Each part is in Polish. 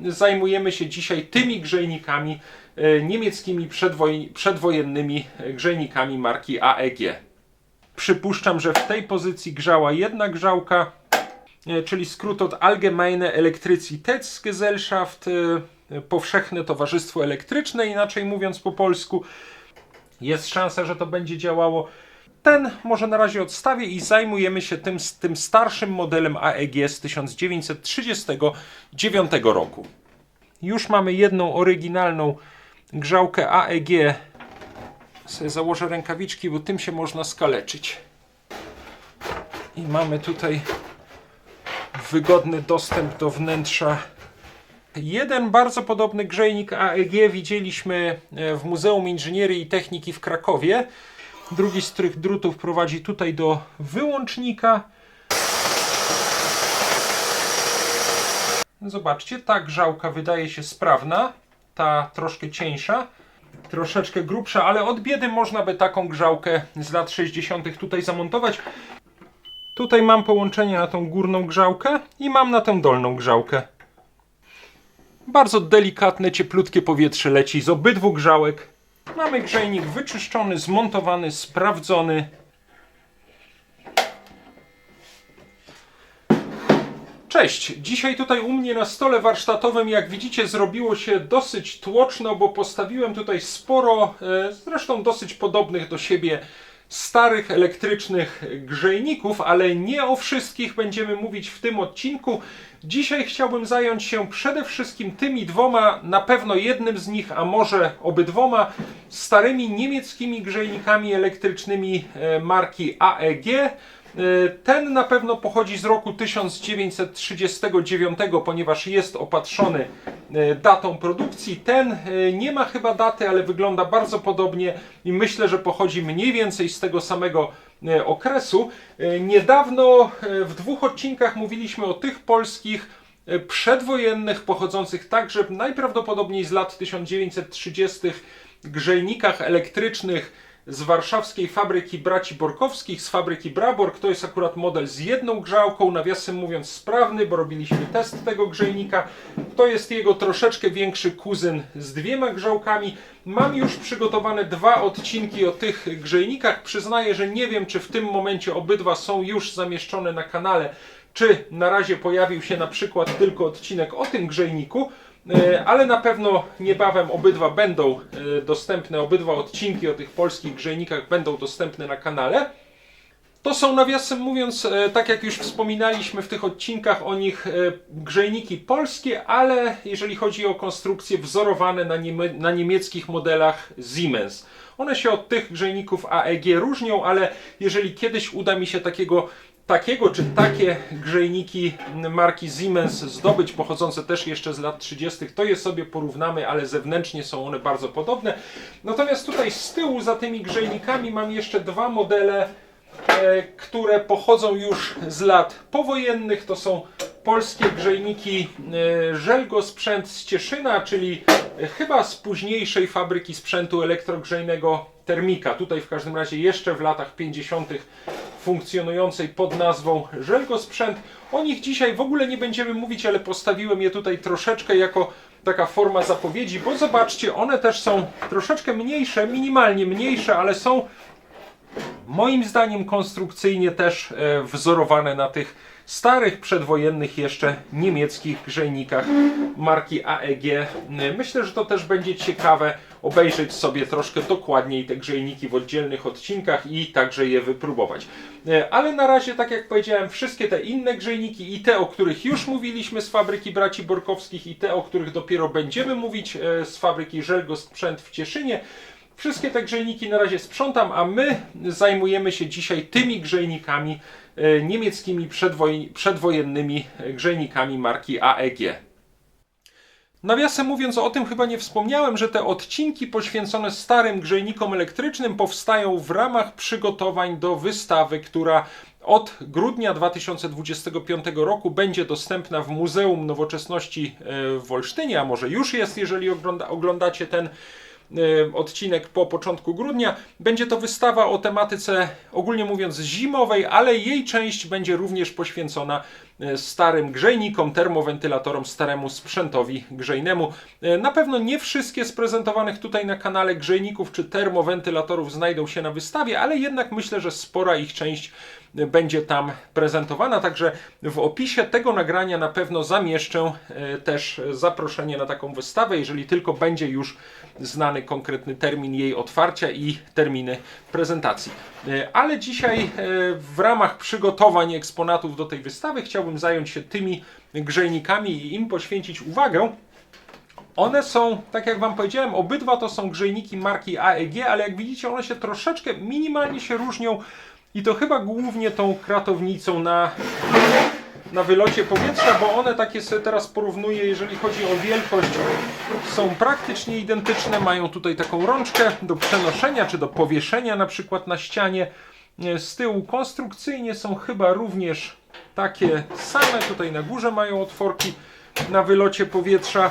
zajmujemy się dzisiaj tymi grzejnikami niemieckimi przedwojennymi grzejnikami marki AEG. Przypuszczam, że w tej pozycji grzała jedna grzałka, czyli skrót od Allgemeine Elektrizitätsgesellschaft, Powszechne Towarzystwo Elektryczne, inaczej mówiąc po polsku. Jest szansa, że to będzie działało. Ten może na razie odstawię i zajmujemy się tym starszym modelem AEG z 1939 roku. Już mamy jedną oryginalną grzałkę AEG. Sobie założę rękawiczki, bo tym się można skaleczyć. I mamy tutaj wygodny dostęp do wnętrza. Jeden bardzo podobny grzejnik AEG widzieliśmy w Muzeum Inżynierii i Techniki w Krakowie. Drugi z których drutów prowadzi tutaj do wyłącznika. Zobaczcie, ta grzałka wydaje się sprawna, ta troszkę cieńsza, troszeczkę grubsza, ale od biedy można by taką grzałkę z lat 60. tutaj zamontować. Tutaj mam połączenie na tą górną grzałkę i mam na tę dolną grzałkę. Bardzo delikatne, cieplutkie powietrze leci z obydwu grzałek. Mamy grzejnik wyczyszczony, zmontowany, sprawdzony. Cześć! Dzisiaj tutaj u mnie na stole warsztatowym, jak widzicie, zrobiło się dosyć tłoczno, bo postawiłem tutaj sporo, zresztą dosyć podobnych do siebie, starych elektrycznych grzejników, ale nie o wszystkich będziemy mówić w tym odcinku. Dzisiaj chciałbym zająć się przede wszystkim tymi dwoma, na pewno jednym z nich, a może obydwoma starymi niemieckimi grzejnikami elektrycznymi marki AEG. Ten na pewno pochodzi z roku 1939, ponieważ jest opatrzony datą produkcji. Ten nie ma chyba daty, ale wygląda bardzo podobnie i myślę, że pochodzi mniej więcej z tego samego okresu. Niedawno w dwóch odcinkach mówiliśmy o tych polskich przedwojennych, pochodzących także najprawdopodobniej z lat 1930 grzejnikach elektrycznych z warszawskiej fabryki braci Borkowskich, z fabryki Braborg. To jest akurat model z jedną grzałką, nawiasem mówiąc sprawny, bo robiliśmy test tego grzejnika. To jest jego troszeczkę większy kuzyn z dwiema grzałkami. Mam już przygotowane dwa odcinki o tych grzejnikach. Przyznaję, że nie wiem, czy w tym momencie obydwa są już zamieszczone na kanale, czy na razie pojawił się na przykład tylko odcinek o tym grzejniku. Ale na pewno niebawem obydwa będą dostępne, obydwa odcinki o tych polskich grzejnikach będą dostępne na kanale. To są, nawiasem mówiąc, tak jak już wspominaliśmy w tych odcinkach o nich, grzejniki polskie, ale jeżeli chodzi o konstrukcje, wzorowane na niemieckich modelach Siemens. One się od tych grzejników AEG różnią, ale jeżeli kiedyś uda mi się takiego czy takie grzejniki marki Siemens zdobyć, pochodzące też jeszcze z lat 30., to je sobie porównamy, ale zewnętrznie są one bardzo podobne. Natomiast tutaj z tyłu za tymi grzejnikami mam jeszcze dwa modele, które pochodzą już z lat powojennych. To są polskie grzejniki Żelgosprzęt z Cieszyna, czyli chyba z późniejszej fabryki sprzętu elektrogrzejnego Termika. Tutaj w każdym razie jeszcze w latach 50. funkcjonującej pod nazwą Żelgosprzęt. O nich dzisiaj w ogóle nie będziemy mówić, ale postawiłem je tutaj troszeczkę jako taka forma zapowiedzi, bo zobaczcie, one też są troszeczkę mniejsze, minimalnie mniejsze, ale są moim zdaniem konstrukcyjnie też wzorowane na tych starych, przedwojennych jeszcze niemieckich grzejnikach marki AEG. Myślę, że to też będzie ciekawe obejrzeć sobie troszkę dokładniej te grzejniki w oddzielnych odcinkach i także je wypróbować. Ale na razie, tak jak powiedziałem, wszystkie te inne grzejniki i te, o których już mówiliśmy z fabryki braci Borkowskich i te, o których dopiero będziemy mówić z fabryki Żelgosprzęt w Cieszynie, wszystkie te grzejniki na razie sprzątam, a my zajmujemy się dzisiaj tymi grzejnikami niemieckimi przedwojennymi grzejnikami marki AEG. Nawiasem mówiąc, o tym chyba nie wspomniałem, że te odcinki poświęcone starym grzejnikom elektrycznym powstają w ramach przygotowań do wystawy, która od grudnia 2025 roku będzie dostępna w Muzeum Nowoczesności w Olsztynie, a może już jest, jeżeli oglądacie ten odcinek po początku grudnia. Będzie to wystawa o tematyce, ogólnie mówiąc, zimowej, ale jej część będzie również poświęcona starym grzejnikom, termowentylatorom, staremu sprzętowi grzejnemu. Na pewno nie wszystkie z prezentowanych tutaj na kanale grzejników czy termowentylatorów znajdą się na wystawie, ale jednak myślę, że spora ich część będzie tam prezentowana, także w opisie tego nagrania na pewno zamieszczę też zaproszenie na taką wystawę, jeżeli tylko będzie już znany konkretny termin jej otwarcia i terminy prezentacji. Ale dzisiaj w ramach przygotowań eksponatów do tej wystawy chciałbym zająć się tymi grzejnikami i im poświęcić uwagę. One są, tak jak Wam powiedziałem, obydwa to są grzejniki marki AEG, ale jak widzicie one się troszeczkę minimalnie się różnią i to chyba głównie tą kratownicą na wylocie powietrza, bo one takie sobie teraz porównuję, jeżeli chodzi o wielkość, są praktycznie identyczne, mają tutaj taką rączkę do przenoszenia czy do powieszenia na przykład na ścianie. Z tyłu konstrukcyjnie są chyba również takie same, tutaj na górze mają otworki na wylocie powietrza.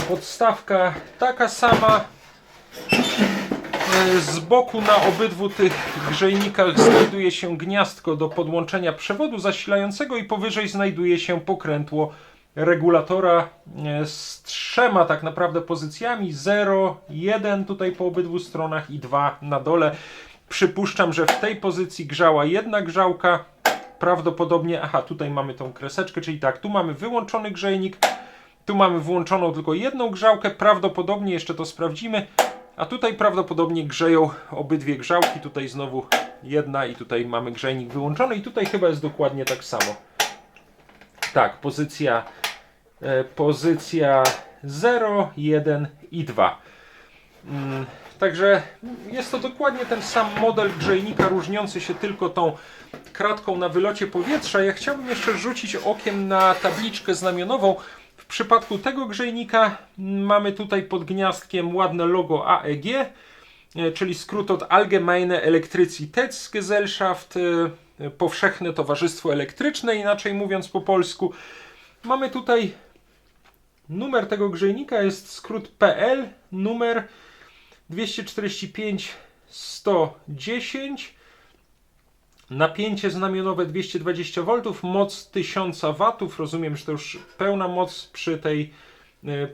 Podstawka taka sama. Z boku na obydwu tych grzejnikach znajduje się gniazdko do podłączenia przewodu zasilającego i powyżej znajduje się pokrętło regulatora z 3 tak naprawdę pozycjami, 0, 1 tutaj po obydwu stronach i 2 na dole. Przypuszczam, że w tej pozycji grzała jedna grzałka, prawdopodobnie, tutaj mamy tą kreseczkę, czyli tak, tu mamy wyłączony grzejnik, tu mamy włączoną tylko jedną grzałkę, prawdopodobnie, jeszcze to sprawdzimy, a tutaj prawdopodobnie grzeją obydwie grzałki, tutaj znowu jedna i tutaj mamy grzejnik wyłączony i tutaj chyba jest dokładnie tak samo. Tak, pozycja 0, 1 i 2. Także jest to dokładnie ten sam model grzejnika, różniący się tylko tą kratką na wylocie powietrza. Ja chciałbym jeszcze rzucić okiem na tabliczkę znamionową. W przypadku tego grzejnika mamy tutaj pod gniazdkiem ładne logo AEG, czyli skrót od Allgemeine Elektrizitätsgesellschaft, Powszechne Towarzystwo Elektryczne, inaczej mówiąc po polsku. Mamy tutaj numer tego grzejnika, jest skrót PL, numer 245 110, napięcie znamionowe 220 V, moc 1000 W, rozumiem, że to już pełna moc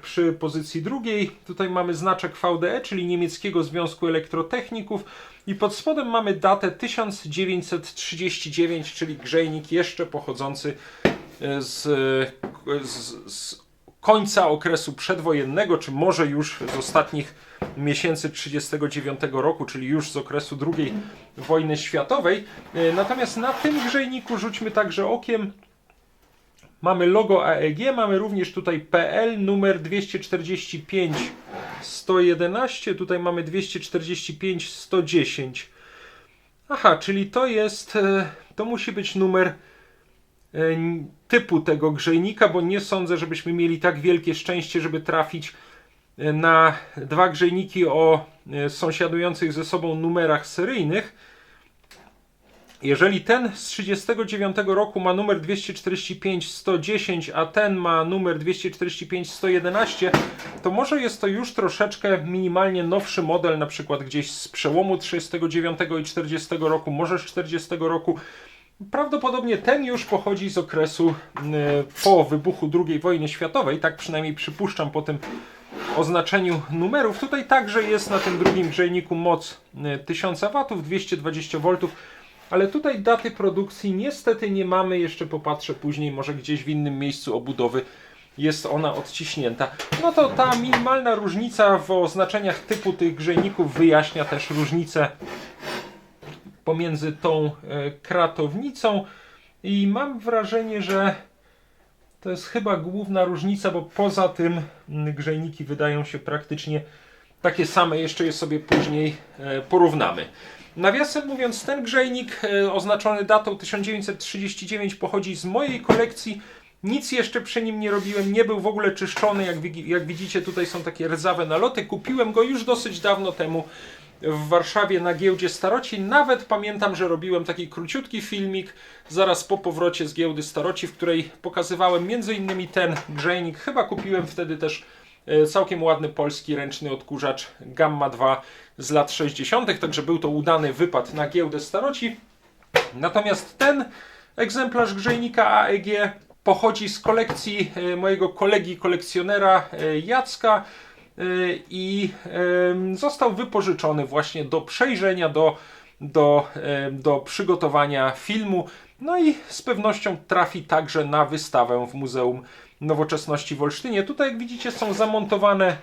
przy pozycji drugiej. Tutaj mamy znaczek VDE, czyli Niemieckiego Związku Elektrotechników i pod spodem mamy datę 1939, czyli grzejnik jeszcze pochodzący z końca okresu przedwojennego, czy może już z ostatnich miesięcy 1939 roku, czyli już z okresu II wojny światowej. Natomiast na tym grzejniku rzućmy także okiem. Mamy logo AEG, mamy również tutaj PL, numer 245 111, tutaj mamy 245 110. Czyli to musi być numer typu tego grzejnika, bo nie sądzę, żebyśmy mieli tak wielkie szczęście, żeby trafić na dwa grzejniki o sąsiadujących ze sobą numerach seryjnych. Jeżeli ten z 1939 roku ma numer 245 110, a ten ma numer 245 111, to może jest to już troszeczkę minimalnie nowszy model, na przykład gdzieś z przełomu 1939 i 1940 roku, może z 1940 roku. Prawdopodobnie ten już pochodzi z okresu po wybuchu II wojny światowej, tak przynajmniej przypuszczam po tym oznaczeniu numerów. Tutaj także jest na tym drugim grzejniku moc 1000 W, 220 V, ale tutaj daty produkcji niestety nie mamy, jeszcze popatrzę później, może gdzieś w innym miejscu obudowy jest ona odciśnięta. No to ta minimalna różnica w oznaczeniach typu tych grzejników wyjaśnia też różnicę pomiędzy tą kratownicą i mam wrażenie, że to jest chyba główna różnica, bo poza tym grzejniki wydają się praktycznie takie same, jeszcze je sobie później porównamy. Nawiasem mówiąc, ten grzejnik oznaczony datą 1939 pochodzi z mojej kolekcji. Nic jeszcze przy nim nie robiłem, nie był w ogóle czyszczony, jak widzicie tutaj są takie rdzawe naloty. Kupiłem go już dosyć dawno temu w Warszawie na giełdzie Staroci. Nawet pamiętam, że robiłem taki króciutki filmik zaraz po powrocie z giełdy Staroci, w której pokazywałem m.in. ten grzejnik. Chyba kupiłem wtedy też całkiem ładny polski ręczny odkurzacz Gamma 2 z lat 60., także był to udany wypad na giełdę Staroci. Natomiast ten Egzemplarz grzejnika AEG pochodzi z kolekcji mojego kolegi kolekcjonera Jacka i został wypożyczony właśnie do przejrzenia, do przygotowania filmu. No i z pewnością trafi także na wystawę w Muzeum Nowoczesności w Olsztynie. Tutaj, jak widzicie, są zamontowane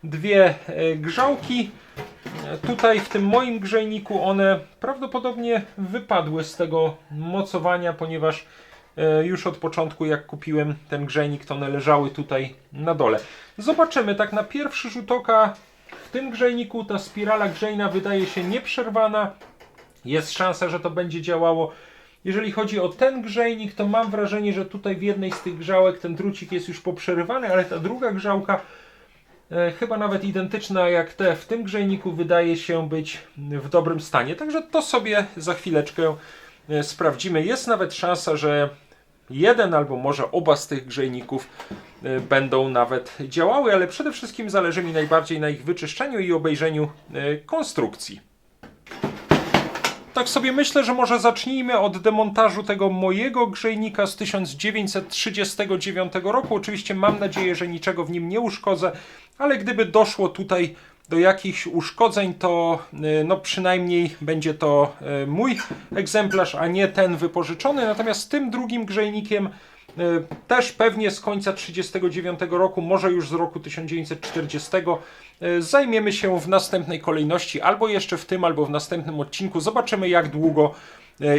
dwie grzałki. Tutaj w tym moim grzejniku one prawdopodobnie wypadły z tego mocowania, ponieważ już od początku, jak kupiłem ten grzejnik, to one leżały tutaj na dole. Zobaczymy, tak na pierwszy rzut oka w tym grzejniku ta spirala grzejna wydaje się nieprzerwana. Jest szansa, że to będzie działało. Jeżeli chodzi o ten grzejnik, to mam wrażenie, że tutaj w jednej z tych grzałek ten drucik jest już poprzerywany, ale ta druga grzałka, chyba nawet identyczna jak te w tym grzejniku, wydaje się być w dobrym stanie. Także to sobie za chwileczkę sprawdzimy. Jest nawet szansa, że jeden albo może oba z tych grzejników będą nawet działały, ale przede wszystkim zależy mi najbardziej na ich wyczyszczeniu i obejrzeniu konstrukcji. Tak sobie myślę, że może zacznijmy od demontażu tego mojego grzejnika z 1939 roku. Oczywiście mam nadzieję, że niczego w nim nie uszkodzę, ale gdyby doszło tutaj do jakichś uszkodzeń, to no przynajmniej będzie to mój egzemplarz, a nie ten wypożyczony. Natomiast z tym drugim grzejnikiem też pewnie z końca 1939 roku, może już z roku 1940, zajmiemy się w następnej kolejności, albo jeszcze w tym, albo w następnym odcinku. Zobaczymy, jak długo,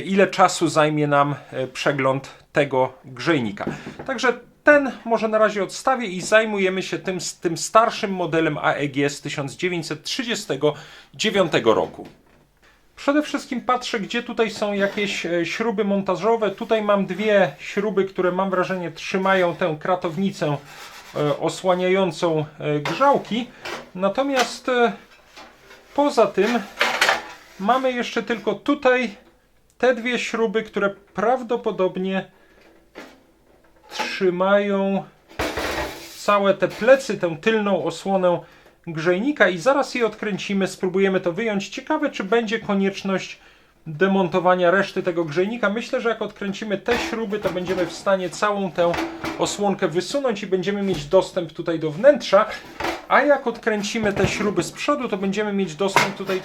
ile czasu zajmie nam przegląd tego grzejnika. Także ten może na razie odstawię i zajmujemy się tym starszym modelem AEG z 1939 roku. Przede wszystkim patrzę, gdzie tutaj są jakieś śruby montażowe. Tutaj mam dwie śruby, które mam wrażenie trzymają tę kratownicę osłaniającą grzałki. Natomiast poza tym mamy jeszcze tylko tutaj te dwie śruby, które prawdopodobnie trzymają całe te plecy, tę tylną osłonę grzejnika i zaraz je odkręcimy, spróbujemy to wyjąć. Ciekawe, czy będzie konieczność demontowania reszty tego grzejnika. Myślę, że jak odkręcimy te śruby, to będziemy w stanie całą tę osłonkę wysunąć i będziemy mieć dostęp tutaj do wnętrza, a jak odkręcimy te śruby z przodu, to będziemy mieć dostęp tutaj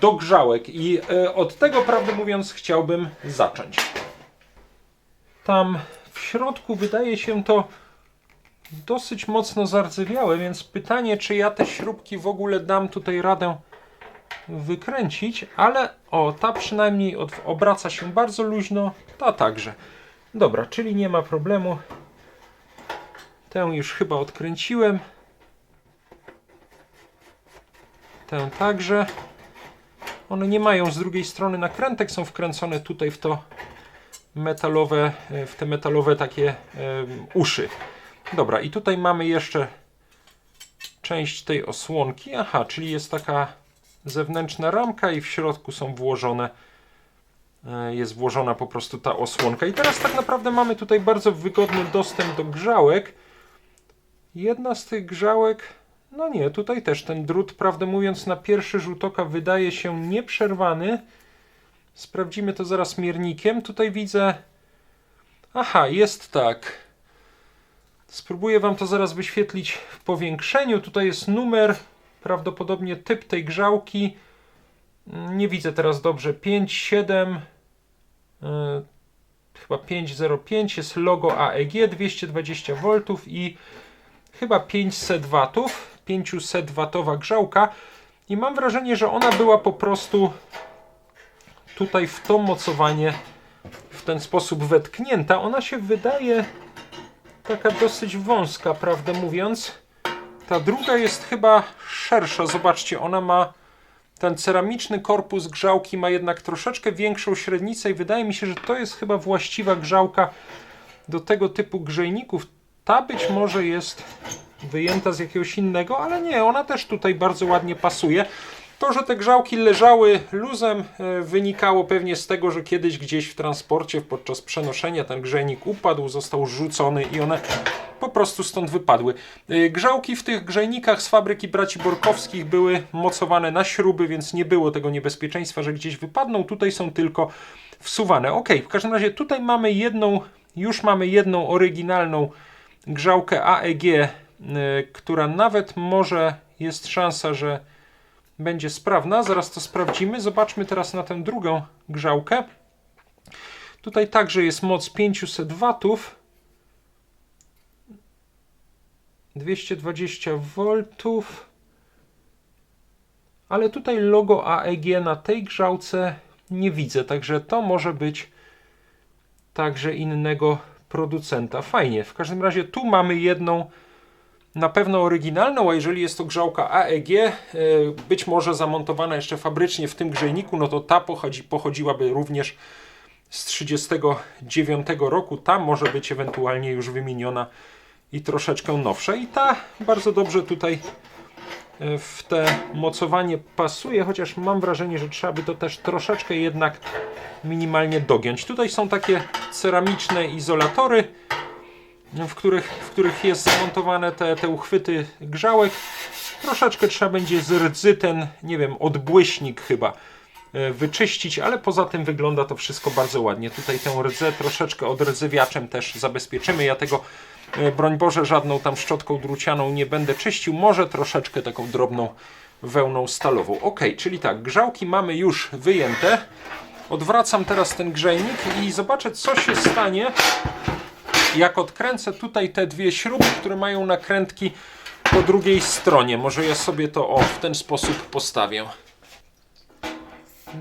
do grzałek i od tego, prawdę mówiąc, chciałbym zacząć. Tam w środku wydaje się to dosyć mocno zardzewiałe, więc pytanie, czy ja te śrubki w ogóle dam tutaj radę wykręcić, ale o, ta przynajmniej obraca się bardzo luźno, ta także. Dobra, czyli nie ma problemu. Tę już chyba odkręciłem. Tę także. One nie mają z drugiej strony nakrętek, są wkręcone tutaj w te metalowe takie uszy. Dobra, i tutaj mamy jeszcze część tej osłonki. Aha, czyli jest taka zewnętrzna ramka i w środku są jest włożona po prostu ta osłonka. I teraz tak naprawdę mamy tutaj bardzo wygodny dostęp do grzałek. Jedna z tych grzałek, no nie, tutaj też ten drut, prawdę mówiąc, na pierwszy rzut oka wydaje się nieprzerwany. Sprawdzimy to zaraz miernikiem. Tutaj widzę, aha, jest tak. Spróbuję Wam to zaraz wyświetlić w powiększeniu. Tutaj jest numer, prawdopodobnie typ tej grzałki. Nie widzę teraz dobrze. 57, chyba 505 jest logo AEG, 220 V i chyba 500 W. 500 W grzałka. I mam wrażenie, że ona była po prostu tutaj w to mocowanie w ten sposób wetknięta. Ona się wydaje taka dosyć wąska, prawdę mówiąc. Ta druga jest chyba szersza. Zobaczcie, ona ma ten ceramiczny korpus grzałki, ma jednak troszeczkę większą średnicę i wydaje mi się, że to jest chyba właściwa grzałka do tego typu grzejników. Ta być może jest wyjęta z jakiegoś innego, ale nie, ona też tutaj bardzo ładnie pasuje. To, że te grzałki leżały luzem, wynikało pewnie z tego, że kiedyś gdzieś w transporcie podczas przenoszenia ten grzejnik upadł, został rzucony i one po prostu stąd wypadły. Grzałki w tych grzejnikach z fabryki braci Borkowskich były mocowane na śruby, więc nie było tego niebezpieczeństwa, że gdzieś wypadną. Tutaj są tylko wsuwane. Ok, w każdym razie tutaj mamy już mamy jedną oryginalną grzałkę AEG, która nawet może jest szansa, że będzie sprawna. Zaraz to sprawdzimy. Zobaczmy teraz na tę drugą grzałkę. Tutaj także jest moc 500 W. 220 V. Ale tutaj logo AEG na tej grzałce nie widzę. Także to może być także innego producenta. Fajnie. W każdym razie tu mamy jedną na pewno oryginalną, a jeżeli jest to grzałka AEG, być może zamontowana jeszcze fabrycznie w tym grzejniku, no to ta pochodziłaby również z 1939 roku. Ta może być ewentualnie już wymieniona i troszeczkę nowsza. I ta bardzo dobrze tutaj w te mocowanie pasuje, chociaż mam wrażenie, że trzeba by to też troszeczkę jednak minimalnie dogiąć. Tutaj są takie ceramiczne izolatory, w których jest zamontowane te uchwyty grzałek. Troszeczkę trzeba będzie z rdzy ten, nie wiem, odbłyśnik chyba wyczyścić, ale poza tym wygląda to wszystko bardzo ładnie. Tutaj tę rdzę troszeczkę odrdzewiaczem też zabezpieczymy. Ja tego, broń Boże, żadną tam szczotką drucianą nie będę czyścił. Może troszeczkę taką drobną wełną stalową. Ok, czyli tak, grzałki mamy już wyjęte. Odwracam teraz ten grzejnik i zobaczę, co się stanie, jak odkręcę tutaj te dwie śruby, które mają nakrętki po drugiej stronie. Może ja sobie to w ten sposób postawię.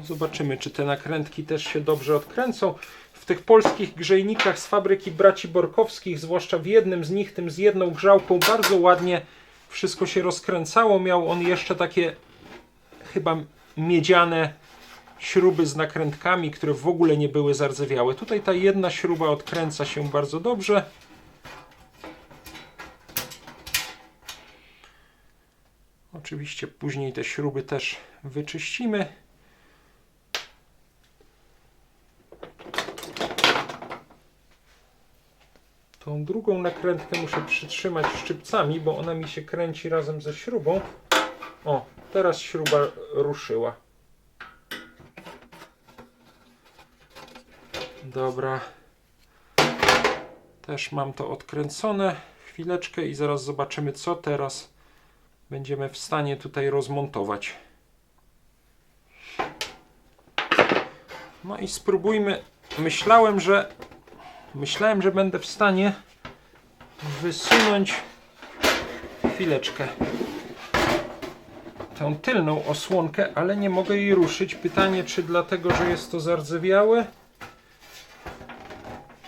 Zobaczymy, czy te nakrętki też się dobrze odkręcą. W tych polskich grzejnikach z fabryki braci Borkowskich, zwłaszcza w jednym z nich, tym z jedną grzałką, bardzo ładnie wszystko się rozkręcało. Miał on jeszcze takie chyba miedziane śruby z nakrętkami, które w ogóle nie były zardzewiałe. Tutaj ta jedna śruba odkręca się bardzo dobrze. Oczywiście później te śruby też wyczyścimy. Tą drugą nakrętkę muszę przytrzymać szczypcami, bo ona mi się kręci razem ze śrubą. O, teraz śruba ruszyła. Dobra. Też mam to odkręcone. Chwileczkę i zaraz zobaczymy, co teraz będziemy w stanie tutaj rozmontować. No i spróbujmy. Myślałem, że będę w stanie wysunąć chwileczkę tę tylną osłonkę, ale nie mogę jej ruszyć. Pytanie, czy dlatego, że jest to zardzewiałe?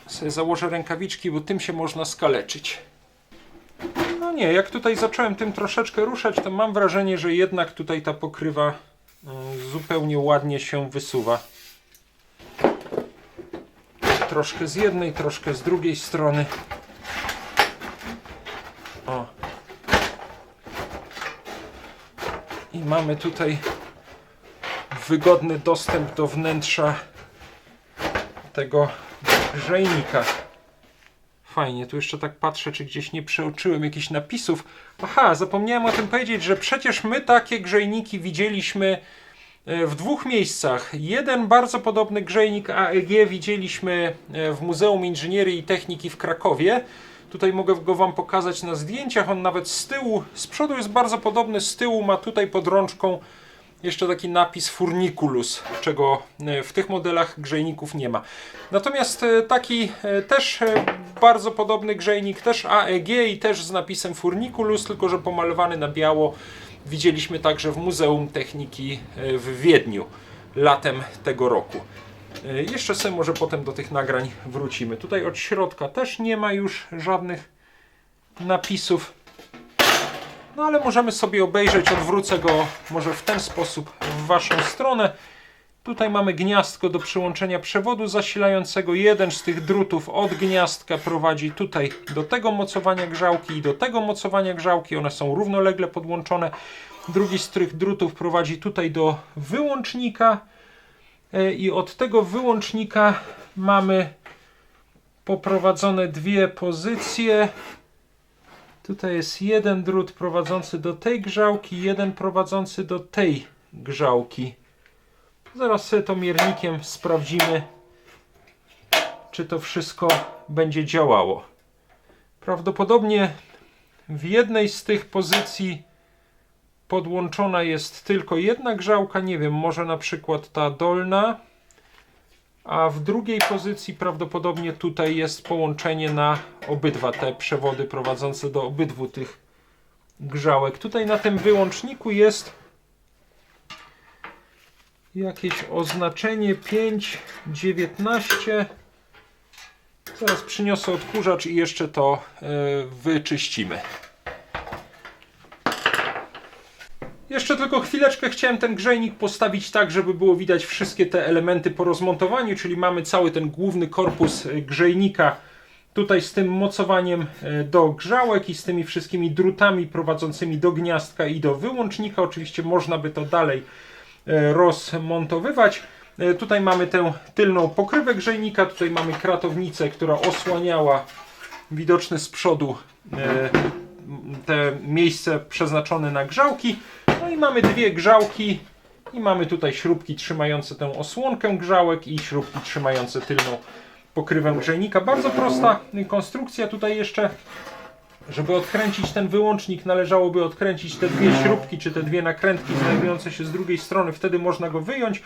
Sobie założę rękawiczki, bo tym się można skaleczyć. No nie, jak tutaj zacząłem tym troszeczkę ruszać, to mam wrażenie, że jednak tutaj ta pokrywa zupełnie ładnie się wysuwa. Troszkę z jednej, troszkę z drugiej strony. O. I mamy tutaj wygodny dostęp do wnętrza tego grzejnika. Fajnie, tu jeszcze tak patrzę, czy gdzieś nie przeoczyłem jakichś napisów. Aha, zapomniałem o tym powiedzieć, że przecież my takie grzejniki widzieliśmy w dwóch miejscach. Jeden bardzo podobny grzejnik AEG widzieliśmy w Muzeum Inżynierii i Techniki w Krakowie. Tutaj mogę go Wam pokazać na zdjęciach. On nawet z tyłu, z przodu jest bardzo podobny, z tyłu ma tutaj pod rączką jeszcze taki napis Furniculus, czego w tych modelach grzejników nie ma. Natomiast taki też bardzo podobny grzejnik, też AEG i też z napisem Furniculus, tylko że pomalowany na biało, widzieliśmy także w Muzeum Techniki w Wiedniu latem tego roku. Jeszcze sobie może potem do tych nagrań wrócimy. Tutaj od środka też nie ma już żadnych napisów. No ale możemy sobie obejrzeć, odwrócę go może w ten sposób w Waszą stronę Tutaj mamy gniazdko do przyłączenia przewodu zasilającego. Jeden z tych drutów od gniazdka prowadzi tutaj do tego mocowania grzałki i do tego mocowania grzałki. One są równolegle podłączone. Drugi z tych drutów prowadzi tutaj do wyłącznika i od tego wyłącznika mamy poprowadzone dwie pozycje. Tutaj jest jeden drut prowadzący do tej grzałki, jeden prowadzący do tej grzałki. Zaraz sobie to miernikiem sprawdzimy, czy to wszystko będzie działało. Prawdopodobnie w jednej z tych pozycji podłączona jest tylko jedna grzałka, nie wiem, może na przykład ta dolna, a w drugiej pozycji prawdopodobnie tutaj jest połączenie na obydwa te przewody prowadzące do obydwu tych grzałek. Tutaj na tym wyłączniku jest jakieś oznaczenie 5.19. Zaraz przyniosę odkurzacz i jeszcze to wyczyścimy. Jeszcze tylko chwileczkę chciałem ten grzejnik postawić tak, żeby było widać wszystkie te elementy po rozmontowaniu, czyli mamy cały ten główny korpus grzejnika tutaj z tym mocowaniem do grzałek i z tymi wszystkimi drutami prowadzącymi do gniazdka i do wyłącznika. Oczywiście można by to dalej rozmontowywać. Tutaj mamy tę tylną pokrywę grzejnika, tutaj mamy kratownicę, która osłaniała widoczne z przodu te miejsce przeznaczone na grzałki. No i mamy dwie grzałki i mamy tutaj śrubki trzymające tę osłonkę grzałek i śrubki trzymające tylną pokrywę grzejnika. Bardzo prosta konstrukcja. Tutaj jeszcze, żeby odkręcić ten wyłącznik, należałoby odkręcić te dwie śrubki, czy te dwie nakrętki znajdujące się z drugiej strony. Wtedy można go wyjąć.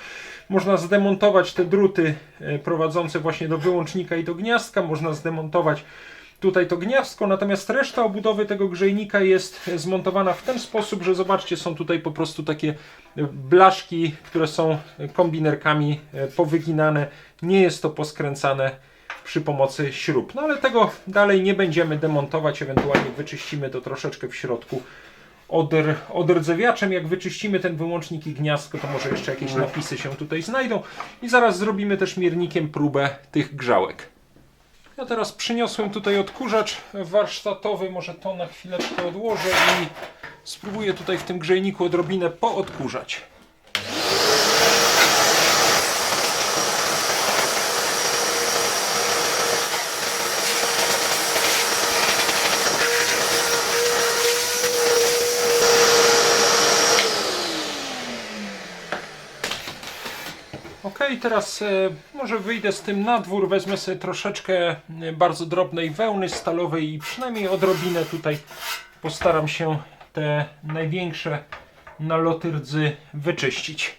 Można zdemontować te druty prowadzące właśnie do wyłącznika i do gniazdka. Można zdemontować tutaj to gniazdko, natomiast reszta obudowy tego grzejnika jest zmontowana w ten sposób, że zobaczcie, są tutaj po prostu takie blaszki, które są kombinerkami powyginane. Nie jest to poskręcane przy pomocy śrub. No ale tego dalej nie będziemy demontować, ewentualnie wyczyścimy to troszeczkę w środku odrdzewiaczem. Jak wyczyścimy ten wyłącznik i gniazdko, to może jeszcze jakieś napisy się tutaj znajdą i zaraz zrobimy też miernikiem próbę tych grzałek. Ja teraz przyniosłem tutaj odkurzacz warsztatowy, może to na chwileczkę odłożę i spróbuję tutaj w tym grzejniku odrobinę poodkurzać. Ok, teraz może wyjdę z tym na dwór, wezmę sobie troszeczkę bardzo drobnej wełny stalowej i przynajmniej odrobinę tutaj postaram się te największe naloty rdzy wyczyścić.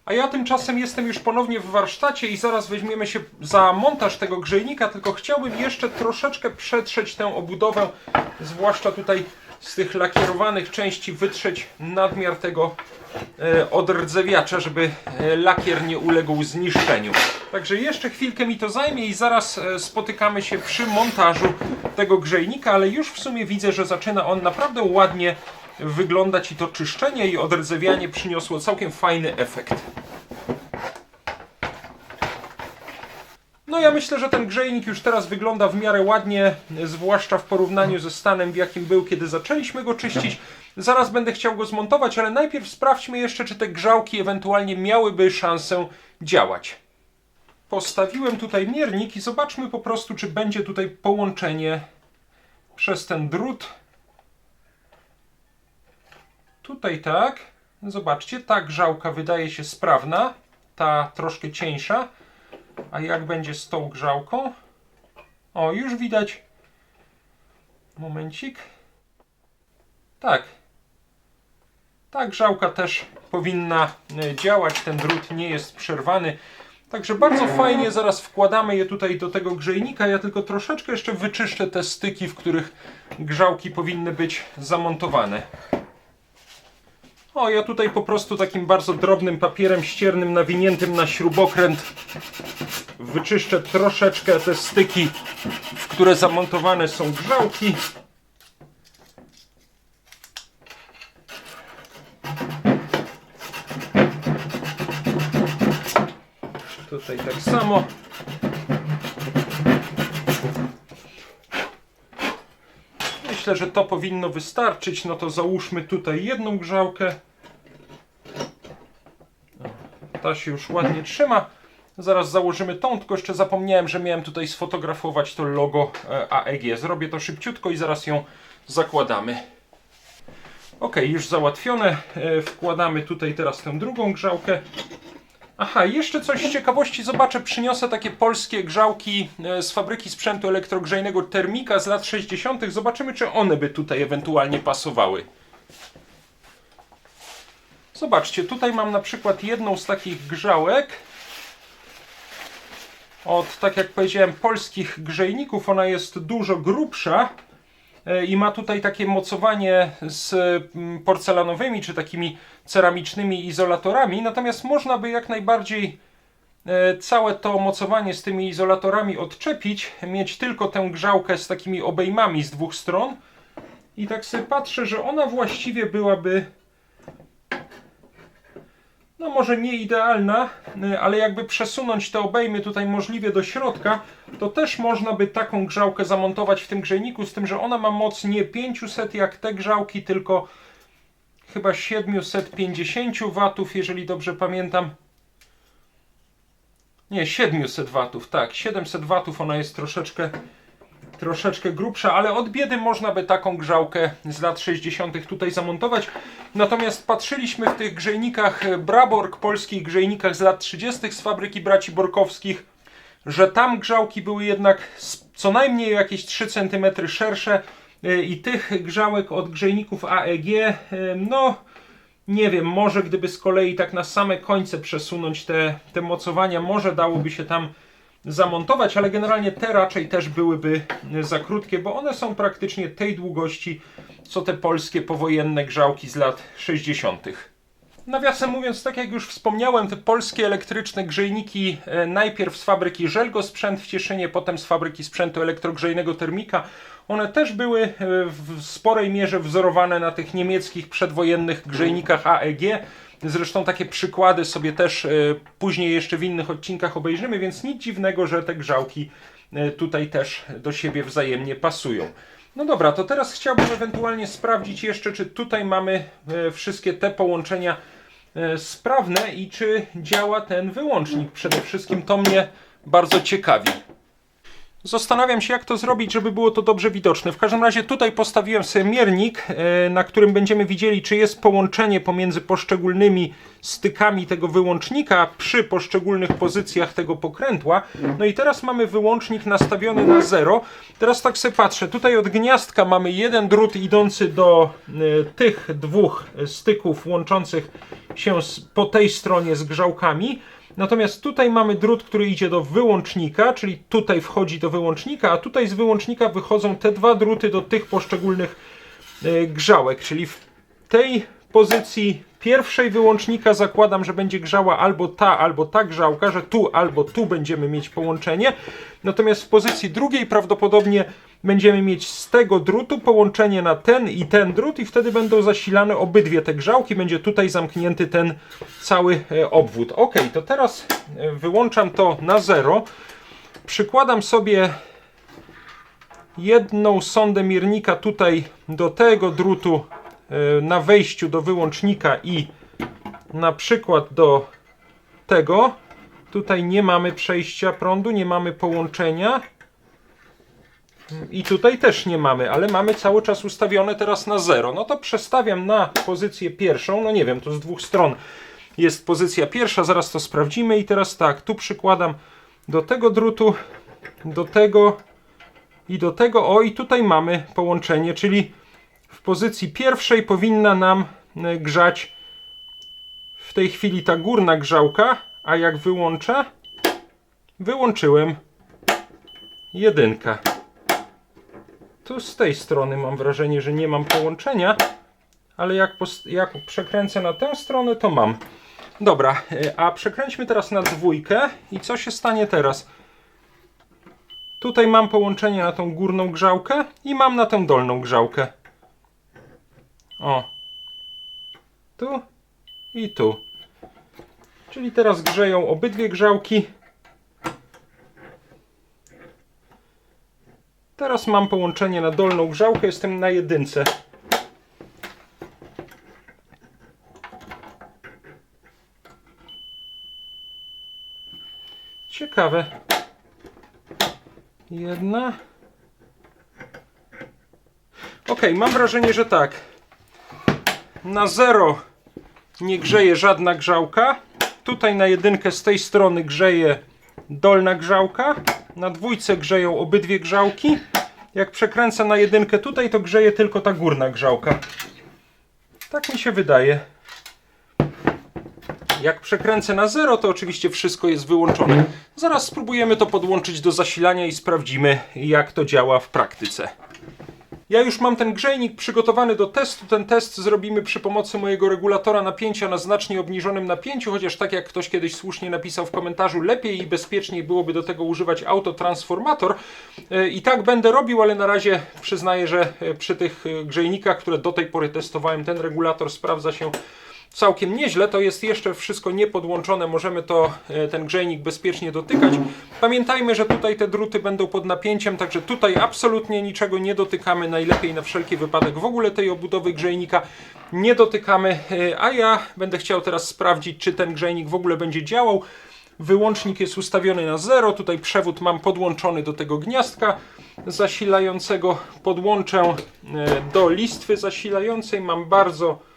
A ja tymczasem jestem już ponownie w warsztacie i zaraz weźmiemy się za montaż tego grzejnika, tylko chciałbym jeszcze troszeczkę przetrzeć tę obudowę, zwłaszcza tutaj z tych lakierowanych części wytrzeć nadmiar tego odrdzewiacza, żeby lakier nie uległ zniszczeniu. Także jeszcze chwilkę mi to zajmie i zaraz spotykamy się przy montażu tego grzejnika, ale już w sumie widzę, że zaczyna on naprawdę ładnie wyglądać i to czyszczenie i odrdzewianie przyniosło całkiem fajny efekt. No ja myślę, że ten grzejnik już teraz wygląda w miarę ładnie, zwłaszcza w porównaniu ze stanem, w jakim był, kiedy zaczęliśmy go czyścić. Zaraz będę chciał go zmontować, ale najpierw sprawdźmy jeszcze, czy te grzałki ewentualnie miałyby szansę działać. Postawiłem tutaj miernik i zobaczmy po prostu, czy będzie tutaj połączenie przez ten drut Tutaj tak, zobaczcie, ta grzałka wydaje się sprawna, ta troszkę cieńsza, a jak będzie z tą grzałką? O, już widać, momencik, tak, ta grzałka też powinna działać, ten drut nie jest przerwany. Także bardzo fajnie, zaraz wkładamy je tutaj do tego grzejnika. Ja tylko troszeczkę jeszcze wyczyszczę te styki, w których grzałki powinny być zamontowane. O, ja tutaj po prostu takim bardzo drobnym papierem ściernym nawiniętym na śrubokręt wyczyszczę troszeczkę te styki, w które zamontowane są grzałki. Tutaj tak samo. Myślę, że to powinno wystarczyć. No to załóżmy tutaj jedną grzałkę. Ta się już ładnie trzyma. Zaraz założymy tą, tylko jeszcze zapomniałem, że miałem tutaj sfotografować to logo AEG. Zrobię to szybciutko i zaraz ją zakładamy. Ok, już załatwione. Wkładamy tutaj teraz tę drugą grzałkę. Aha, jeszcze coś z ciekawości zobaczę, przyniosę takie polskie grzałki z fabryki sprzętu elektrogrzejnego Termika z lat 60. Zobaczymy, czy one by tutaj ewentualnie pasowały. Zobaczcie, tutaj mam na przykład jedną z takich grzałek od, tak jak powiedziałem, polskich grzejników. Ona jest dużo grubsza i ma tutaj takie mocowanie z porcelanowymi czy takimi ceramicznymi izolatorami, natomiast można by jak najbardziej całe to mocowanie z tymi izolatorami odczepić, mieć tylko tę grzałkę z takimi obejmami z dwóch stron i tak sobie patrzę, że ona właściwie byłaby, no może nie idealna, ale jakby przesunąć te obejmy tutaj możliwie do środka, to też można by taką grzałkę zamontować w tym grzejniku, z tym, że ona ma moc nie 500 jak te grzałki, tylko chyba 750 W, jeżeli dobrze pamiętam. Nie, 700 W, tak, 700 W, ona jest troszeczkę grubsza, ale od biedy można by taką grzałkę z lat 60. tutaj zamontować. Natomiast patrzyliśmy w tych grzejnikach Braborg, polskich grzejnikach z lat 30. z fabryki braci Borkowskich, że tam grzałki były jednak co najmniej jakieś 3 cm szersze i tych grzałek od grzejników AEG, no nie wiem, może gdyby z kolei tak na same końce przesunąć te mocowania, może dałoby się tam zamontować, ale generalnie te raczej też byłyby za krótkie, bo one są praktycznie tej długości, co te polskie powojenne grzałki z lat 60. Nawiasem mówiąc, tak jak już wspomniałem, te polskie elektryczne grzejniki najpierw z fabryki Żelgo Sprzęt w Cieszynie, potem z fabryki sprzętu elektrogrzejnego Termika, one też były w sporej mierze wzorowane na tych niemieckich przedwojennych grzejnikach AEG. Zresztą takie przykłady sobie też później jeszcze w innych odcinkach obejrzymy, więc nic dziwnego, że te grzałki tutaj też do siebie wzajemnie pasują. No dobra, to teraz chciałbym ewentualnie sprawdzić jeszcze, czy tutaj mamy wszystkie te połączenia sprawne i czy działa ten wyłącznik. Przede wszystkim to mnie bardzo ciekawi. Zastanawiam się, jak to zrobić, żeby było to dobrze widoczne. W każdym razie tutaj postawiłem sobie miernik, na którym będziemy widzieli, czy jest połączenie pomiędzy poszczególnymi stykami tego wyłącznika przy poszczególnych pozycjach tego pokrętła. No i teraz mamy wyłącznik nastawiony na 0. Teraz tak sobie patrzę, tutaj od gniazdka mamy jeden drut idący do tych dwóch styków łączących się po tej stronie z grzałkami. Natomiast tutaj mamy drut, który idzie do wyłącznika, czyli tutaj wchodzi do wyłącznika, a tutaj z wyłącznika wychodzą te dwa druty do tych poszczególnych grzałek. Czyli w tej pozycji pierwszej wyłącznika zakładam, że będzie grzała albo ta grzałka, że tu albo tu będziemy mieć połączenie. Natomiast w pozycji drugiej prawdopodobnie będziemy mieć z tego drutu połączenie na ten i ten drut i wtedy będą zasilane obydwie te grzałki. Będzie tutaj zamknięty ten cały obwód. Ok, to teraz wyłączam to na 0. Przykładam sobie jedną sondę miernika tutaj do tego drutu na wejściu do wyłącznika i na przykład do tego. Tutaj nie mamy przejścia prądu, nie mamy połączenia. I tutaj też nie mamy, ale mamy cały czas ustawione teraz na 0. No to przestawiam na pozycję pierwszą. No nie wiem, to z dwóch stron jest pozycja pierwsza. Zaraz to sprawdzimy. I teraz tak, tu przykładam do tego drutu, do tego i do tego. O, i tutaj mamy połączenie, czyli w pozycji pierwszej powinna nam grzać w tej chwili ta górna grzałka, a jak wyłączę, wyłączyłem jedynkę. Tu z tej strony mam wrażenie, że nie mam połączenia, ale jak przekręcę na tę stronę, to mam. Dobra, a przekręćmy teraz na dwójkę i co się stanie teraz? Tutaj mam połączenie na tą górną grzałkę i mam na tę dolną grzałkę. O. Tu i tu. Czyli teraz grzeją obydwie grzałki. Teraz mam połączenie na dolną grzałkę, jestem na jedynce. Ciekawe. Jedna. Ok, mam wrażenie, że tak. Na 0 nie grzeje żadna grzałka. Tutaj na jedynkę z tej strony grzeje dolna grzałka. Na dwójce grzeją obydwie grzałki. Jak przekręcę na jedynkę tutaj, to grzeje tylko ta górna grzałka. Tak mi się wydaje. Jak przekręcę na 0, to oczywiście wszystko jest wyłączone. Zaraz spróbujemy to podłączyć do zasilania i sprawdzimy, jak to działa w praktyce. Ja już mam ten grzejnik przygotowany do testu. Ten test zrobimy przy pomocy mojego regulatora napięcia na znacznie obniżonym napięciu, chociaż tak jak ktoś kiedyś słusznie napisał w komentarzu, lepiej i bezpieczniej byłoby do tego używać autotransformator. I tak będę robił, ale na razie przyznaję, że przy tych grzejnikach, które do tej pory testowałem, ten regulator sprawdza się całkiem nieźle. To jest jeszcze wszystko niepodłączone, możemy ten grzejnik bezpiecznie dotykać. Pamiętajmy, że tutaj te druty będą pod napięciem, także tutaj absolutnie niczego nie dotykamy. Najlepiej na wszelki wypadek w ogóle tej obudowy grzejnika nie dotykamy, a ja będę chciał teraz sprawdzić, czy ten grzejnik w ogóle będzie działał. Wyłącznik jest ustawiony na 0, tutaj przewód mam podłączony do tego gniazdka zasilającego. Podłączę do listwy zasilającej, mam bardzo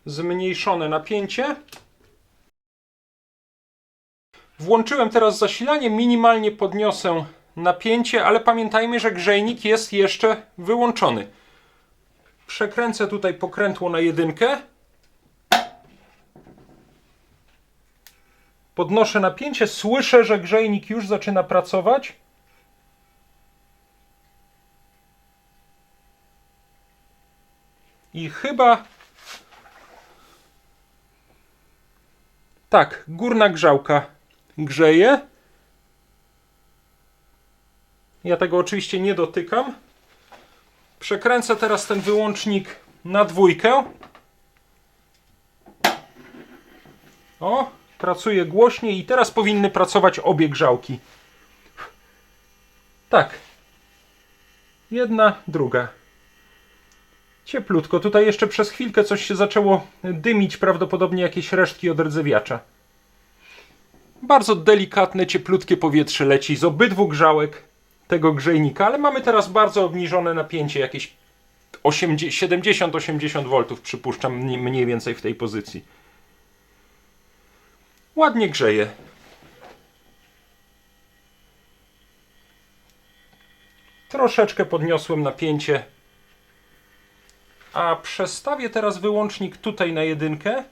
zmniejszone napięcie. Włączyłem teraz zasilanie, minimalnie podniosę napięcie, ale pamiętajmy, że grzejnik jest jeszcze wyłączony. Przekręcę tutaj pokrętło na jedynkę. Podnoszę napięcie, słyszę, że grzejnik już zaczyna pracować. I chyba tak, górna grzałka grzeje. Ja tego oczywiście nie dotykam. Przekręcę teraz ten wyłącznik na dwójkę. O, pracuje głośniej i teraz powinny pracować obie grzałki. Tak. Jedna, druga. Cieplutko. Tutaj jeszcze przez chwilkę coś się zaczęło dymić, prawdopodobnie jakieś resztki od rdzewiacza. Bardzo delikatne, cieplutkie powietrze leci z obydwu grzałek tego grzejnika, ale mamy teraz bardzo obniżone napięcie, jakieś 70-80 V przypuszczam mniej więcej w tej pozycji. Ładnie grzeje. Troszeczkę podniosłem napięcie. A przestawię teraz wyłącznik tutaj na jedynkę.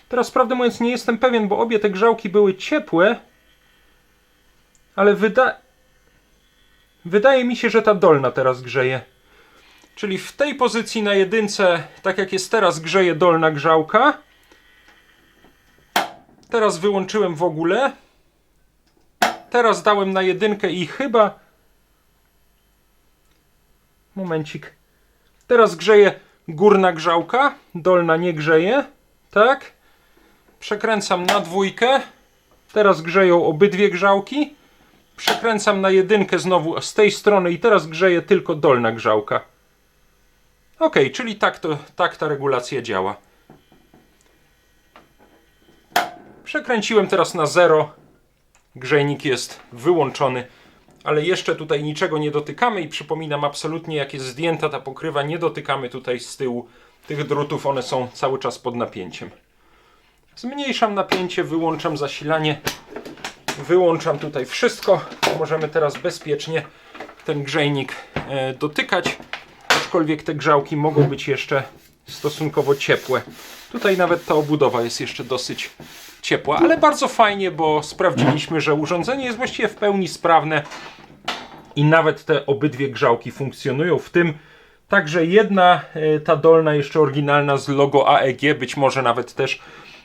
Teraz prawdę mówiąc nie jestem pewien, bo obie te grzałki były ciepłe. Ale wydaje mi się, że ta dolna teraz grzeje. Czyli w tej pozycji na jedynce, tak jak jest teraz, grzeje dolna grzałka. Teraz wyłączyłem w ogóle. Teraz dałem na jedynkę i chyba... Momencik. Teraz grzeje górna grzałka, dolna nie grzeje. Tak. Przekręcam na dwójkę. Teraz grzeją obydwie grzałki. Przekręcam na jedynkę znowu z tej strony i teraz grzeje tylko dolna grzałka. Ok, czyli tak ta regulacja działa. Przekręciłem teraz na 0. grzejnik jest wyłączony, ale jeszcze tutaj niczego nie dotykamy i przypominam, absolutnie jak jest zdjęta ta pokrywa, nie dotykamy tutaj z tyłu tych drutów, one są cały czas pod napięciem. Zmniejszam napięcie, wyłączam zasilanie, wyłączam tutaj wszystko. Możemy teraz bezpiecznie ten grzejnik dotykać, aczkolwiek te grzałki mogą być jeszcze stosunkowo ciepłe. Tutaj nawet ta obudowa jest jeszcze dosyć ciepła, ale bardzo fajnie, bo sprawdziliśmy, że urządzenie jest właściwie w pełni sprawne i nawet te obydwie grzałki funkcjonują, w tym także jedna, ta dolna jeszcze oryginalna z logo AEG, być może nawet też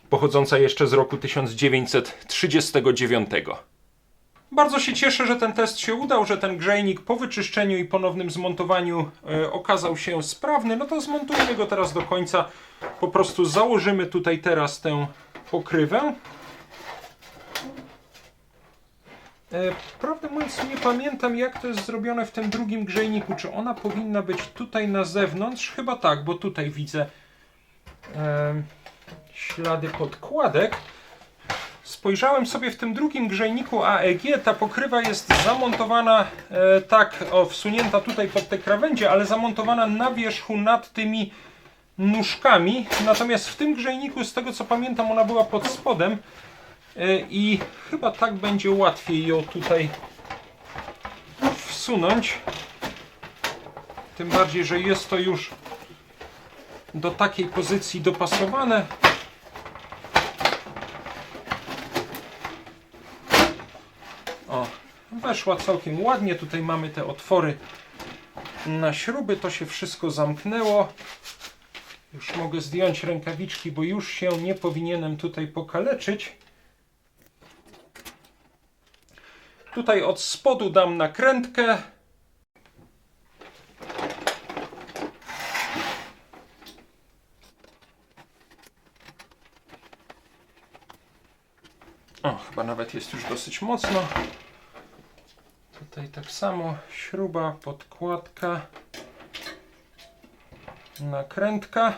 pochodząca jeszcze z roku 1939. Bardzo się cieszę, że ten test się udał, że ten grzejnik po wyczyszczeniu i ponownym zmontowaniu okazał się sprawny. No to zmontujmy go teraz do końca. Po prostu założymy tutaj teraz tę pokrywę. Prawdę mówiąc, nie pamiętam, jak to jest zrobione w tym drugim grzejniku. Czy ona powinna być tutaj na zewnątrz? Chyba tak, bo tutaj widzę ślady podkładek. Spojrzałem sobie w tym drugim grzejniku AEG, ta pokrywa jest zamontowana tak, wsunięta tutaj pod te krawędzie, ale zamontowana na wierzchu nad tymi nóżkami. Natomiast w tym grzejniku, z tego co pamiętam, ona była pod spodem i chyba tak będzie łatwiej ją tutaj wsunąć. Tym bardziej, że jest to już do takiej pozycji dopasowane. O, weszła całkiem ładnie. Tutaj mamy te otwory na śruby. To się wszystko zamknęło. Już mogę zdjąć rękawiczki, bo już się nie powinienem tutaj pokaleczyć. Tutaj od spodu dam nakrętkę. O, chyba nawet jest już dosyć mocno. Tutaj tak samo śruba, podkładka, nakrętka.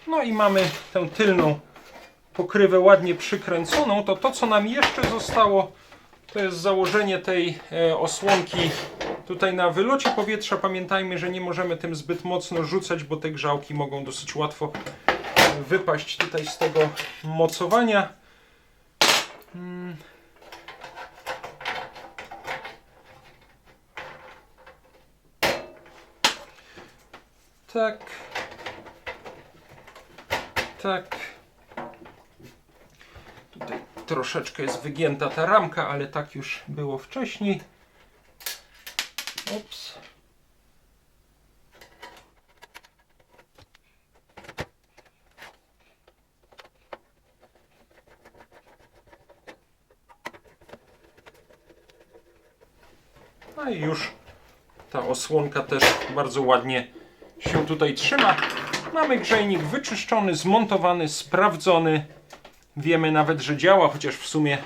No i mamy tę tylną pokrywę ładnie przykręconą. To co nam jeszcze zostało, to jest założenie tej osłonki tutaj na wylocie powietrza. Pamiętajmy, że nie możemy tym zbyt mocno rzucać, bo te grzałki mogą dosyć łatwo wypaść tutaj z tego mocowania. Tak. Tak. Tutaj troszeczkę jest wygięta ta ramka, ale tak już było wcześniej. Ups. No i już ta osłonka też bardzo ładnie się tutaj trzyma. Mamy grzejnik wyczyszczony, zmontowany, sprawdzony. Wiemy nawet, że działa, chociaż w sumie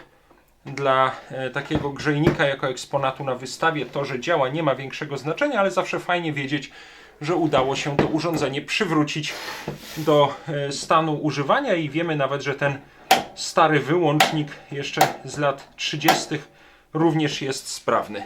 dla takiego grzejnika jako eksponatu na wystawie to, że działa, nie ma większego znaczenia, ale zawsze fajnie wiedzieć, że udało się to urządzenie przywrócić do stanu używania i wiemy nawet, że ten stary wyłącznik jeszcze z lat 30. również jest sprawny.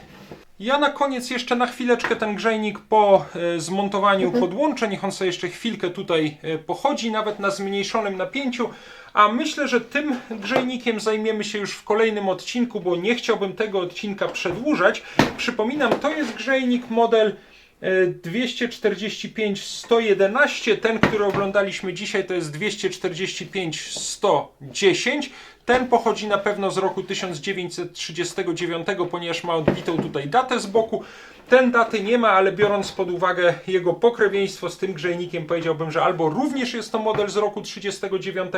Ja na koniec jeszcze na chwileczkę ten grzejnik po zmontowaniu podłączę. Niech on sobie jeszcze chwilkę tutaj pochodzi, nawet na zmniejszonym napięciu. A myślę, że tym grzejnikiem zajmiemy się już w kolejnym odcinku, bo nie chciałbym tego odcinka przedłużać. Przypominam, to jest grzejnik model 245-111. Ten, który oglądaliśmy dzisiaj, to jest 245-110. Ten pochodzi na pewno z roku 1939, ponieważ ma odbitą tutaj datę z boku. Ten daty nie ma, ale biorąc pod uwagę jego pokrewieństwo z tym grzejnikiem, powiedziałbym, że albo również jest to model z roku 1939,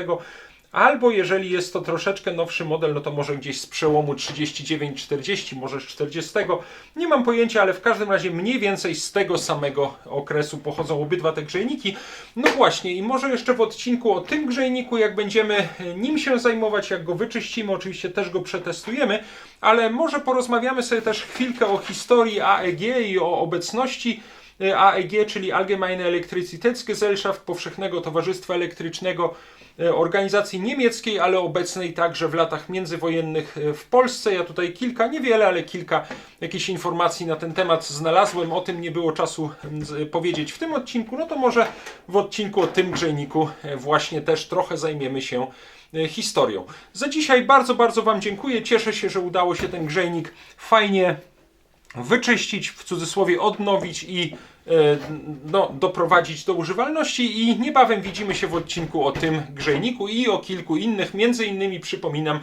albo jeżeli jest to troszeczkę nowszy model, no to może gdzieś z przełomu 39-40, może z 40. Nie mam pojęcia, ale w każdym razie mniej więcej z tego samego okresu pochodzą obydwa te grzejniki. No właśnie, i może jeszcze w odcinku o tym grzejniku, jak będziemy nim się zajmować, jak go wyczyścimy, oczywiście też go przetestujemy, ale może porozmawiamy sobie też chwilkę o historii AEG i o obecności AEG, czyli Allgemeine Elektrizitätsgesellschaft, Powszechnego Towarzystwa Elektrycznego, organizacji niemieckiej, ale obecnej także w latach międzywojennych w Polsce. Ja tutaj kilka, niewiele, ale kilka jakichś informacji na ten temat znalazłem. O tym nie było czasu powiedzieć w tym odcinku, no to może w odcinku o tym grzejniku właśnie też trochę zajmiemy się historią. Za dzisiaj bardzo, bardzo Wam dziękuję. Cieszę się, że udało się ten grzejnik fajnie wyczyścić, w cudzysłowie odnowić i doprowadzić do używalności i niebawem widzimy się w odcinku o tym grzejniku i o kilku innych. Między innymi przypominam,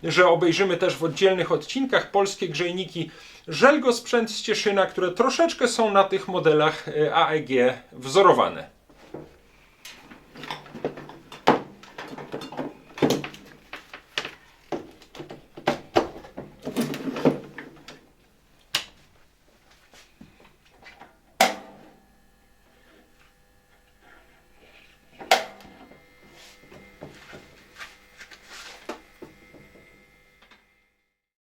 że obejrzymy też w oddzielnych odcinkach polskie grzejniki Żelgo Sprzęt z Cieszyna, które troszeczkę są na tych modelach AEG wzorowane.